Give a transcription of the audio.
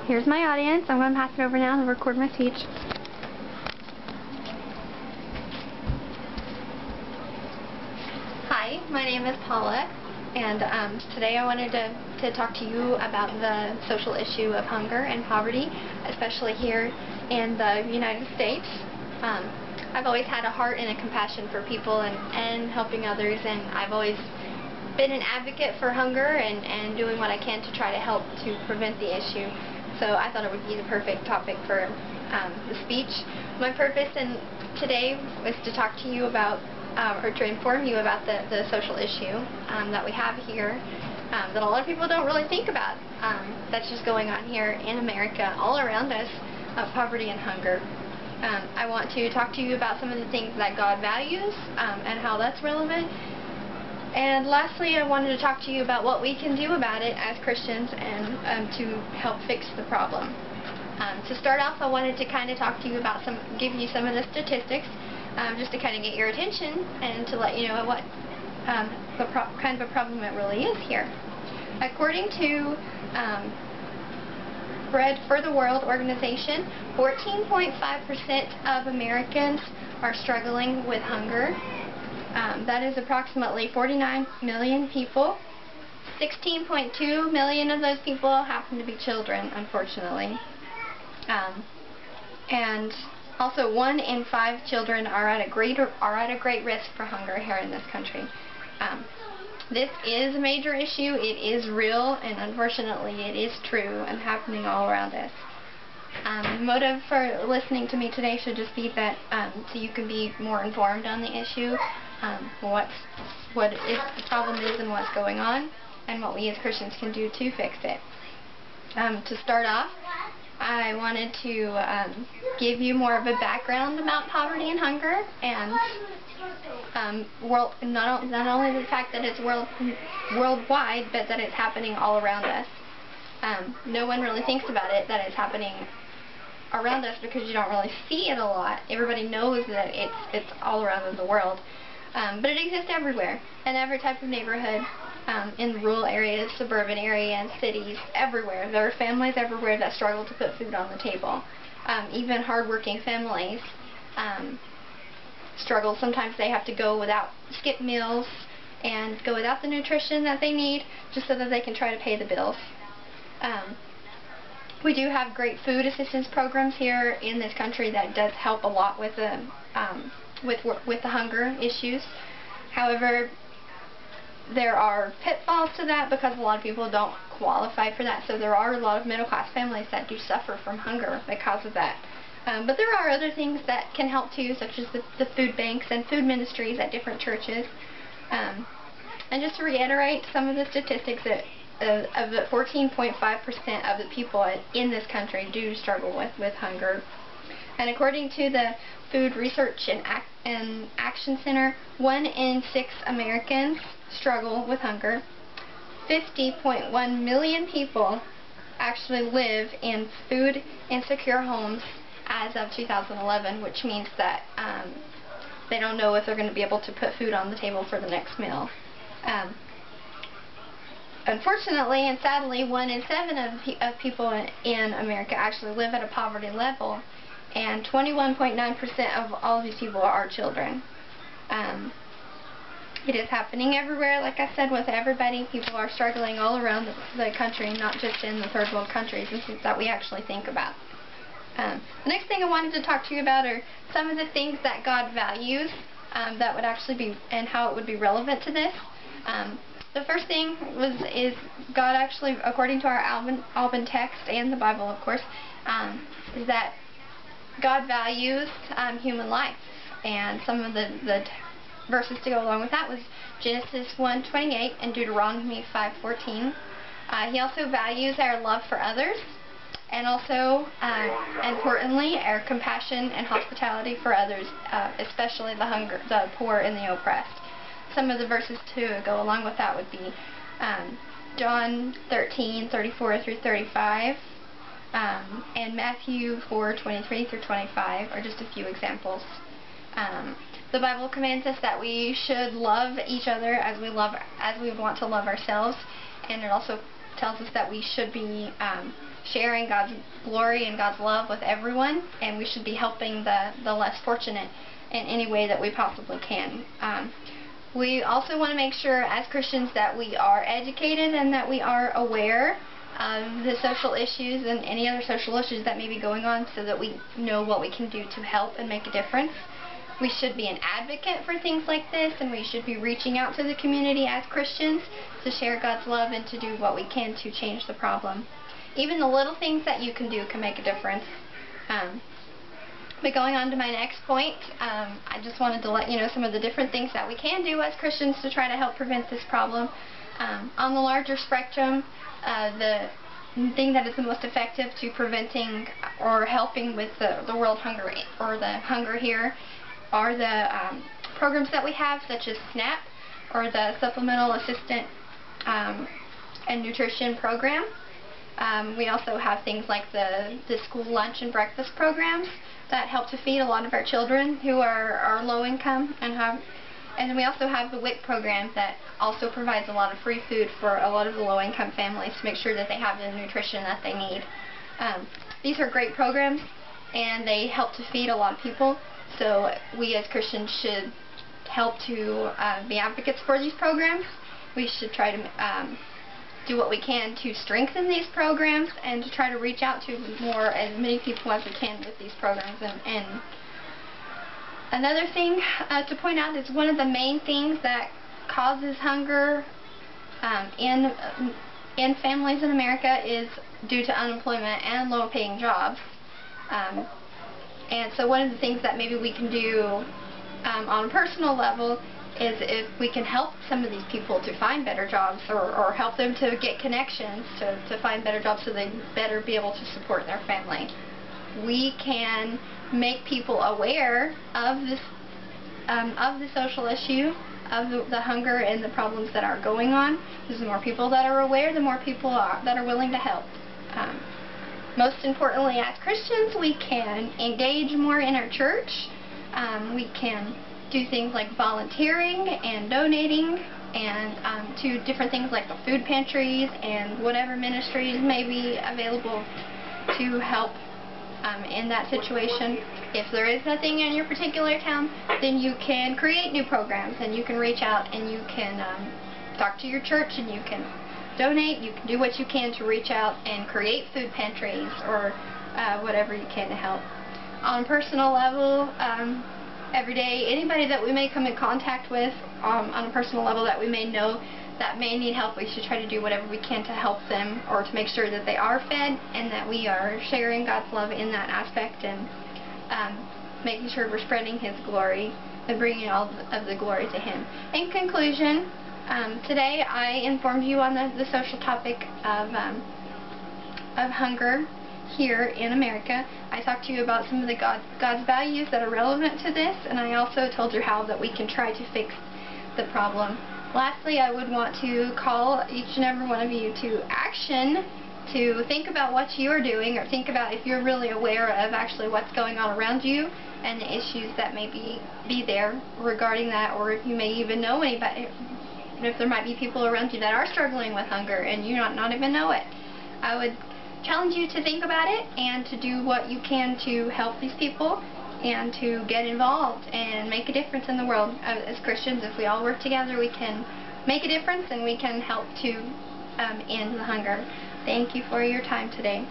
here's my audience. I'm going to pass it over now to record my speech. Hi, my name is Paula, and today I wanted to talk to you about the social issue of hunger and poverty, especially here in the United States. I've always had a heart and a compassion for people and helping others, and I've always been an advocate for hunger and doing what I can to try to help to prevent the issue. So I thought it would be the perfect topic for the speech. My purpose today was to talk to you about or to inform you about the social issue that we have here that a lot of people don't really think about, that's just going on here in America, all around us, of poverty and hunger. I want to talk to you about some of the things that God values and how that's relevant. And lastly, I wanted to talk to you about what we can do about it as Christians and to help fix the problem. To start off, I wanted to kind of talk to you about give you some of the statistics, just to kind of get your attention and to let you know what kind of a problem it really is here. According to Bread for the World organization, 14.5% of Americans are struggling with hunger. That is approximately 49 million people. 16.2 million of those people happen to be children, unfortunately. And also 1 in 5 children are at a great risk for hunger here in this country. This is a major issue. It is real, and unfortunately it is true and happening all around us. The motive for listening to me today should just be that so you can be more informed on the issue, what the problem is and what's going on, and what we as Christians can do to fix it. To start off, I wanted to give you more of a background about poverty and hunger, and not only the fact that it's worldwide, but that it's happening all around us. No one really thinks about it, that it's happening around us, because you don't really see it a lot. Everybody knows that it's all around the world. But it exists everywhere, in every type of neighborhood, in rural areas, suburban areas, cities, everywhere. There are families everywhere that struggle to put food on the table. Even hardworking families struggle. Sometimes they have to skip meals and go without the nutrition that they need just so that they can try to pay the bills. We do have great food assistance programs here in this country that does help a lot with the hunger issues. However, there are pitfalls to that because a lot of people don't qualify for that. So there are a lot of middle-class families that do suffer from hunger because of that. But there are other things that can help too, such as the food banks and food ministries at different churches. And just to reiterate some of the statistics that of the 14.5% of the people in this country do struggle with hunger. And according to the Food Research and Action Center, 1 in 6 Americans struggle with hunger. 50.1 million people actually live in food insecure homes as of 2011, which means that they don't know if they're going to be able to put food on the table for the next meal. Unfortunately and sadly, 1 in 7 of people in America actually live at a poverty level, and 21.9% of all of these people are children. It is happening everywhere, like I said, with everybody. People are struggling all around the country, not just in the third world countries, and things that we actually think about. The next thing I wanted to talk to you about are some of the things that God values that would actually be, and how it would be relevant to this. The first thing is God actually, according to our Alban text and the Bible, of course, is that God values human life. And some of the verses to go along with that was Genesis 1:28 and Deuteronomy 5:14. He also values our love for others, and also, importantly, our compassion and hospitality for others, especially the poor and the oppressed. Some of the verses to go along with that would be John 13:34 through 35, and Matthew 4:23 through 25 are just a few examples. The Bible commands us that we should love each other as we want to love ourselves, and it also tells us that we should be sharing God's glory and God's love with everyone, and we should be helping the less fortunate in any way that we possibly can. We also want to make sure as Christians that we are educated and that we are aware of the social issues and any other social issues that may be going on, so that we know what we can do to help and make a difference. We should be an advocate for things like this, and we should be reaching out to the community as Christians to share God's love and to do what we can to change the problem. Even the little things that you can do can make a difference. But going on to my next point, I just wanted to let you know some of the different things that we can do as Christians to try to help prevent this problem. On the larger spectrum, the thing that is the most effective to preventing or helping with the world hunger, or the hunger here, are the programs that we have, such as SNAP, or the Supplemental Assistance and Nutrition Program. We also have things like the school lunch and breakfast programs that help to feed a lot of our children who are low income, and we also have the WIC program that also provides a lot of free food for a lot of the low income families to make sure that they have the nutrition that they need. These are great programs, and they help to feed a lot of people, so we as Christians should help to be advocates for these programs. We should try to do what we can to strengthen these programs and to try to reach out to as many people as we can with these programs. And another thing to point out is one of the main things that causes hunger in families in America is due to unemployment and low-paying jobs. And so one of the things that maybe we can do on a personal level is if we can help some of these people to find better jobs, or help them to get connections to find better jobs so they better be able to support their family. We can make people aware of this, of the social issue, of the hunger and the problems that are going on. Because the more people that are aware, the more people that are willing to help. Most importantly, as Christians, we can engage more in our church. We can do things like volunteering and donating, and to different things like the food pantries and whatever ministries may be available to help in that situation. If there is nothing in your particular town, then you can create new programs, and you can reach out and you can talk to your church, and you can donate. You can do what you can to reach out and create food pantries, or whatever you can to help. On a personal level, every day, anybody that we may come in contact with on a personal level that we may know that may need help, we should try to do whatever we can to help them, or to make sure that they are fed and that we are sharing God's love in that aspect, and making sure we're spreading His glory and bringing all of the glory to Him. In conclusion, today I informed you on the social topic of hunger here in America. I talked to you about some of the God's values that are relevant to this, and I also told you how that we can try to fix the problem. Lastly, I would want to call each and every one of you to action, to think about what you are doing, or think about if you're really aware of actually what's going on around you and the issues that may be there regarding that, or if you may even know anybody, if there might be people around you that are struggling with hunger and you not even know it. I would challenge you to think about it and to do what you can to help these people and to get involved and make a difference in the world. As Christians, if we all work together, we can make a difference, and we can help to end the hunger. Thank you for your time today.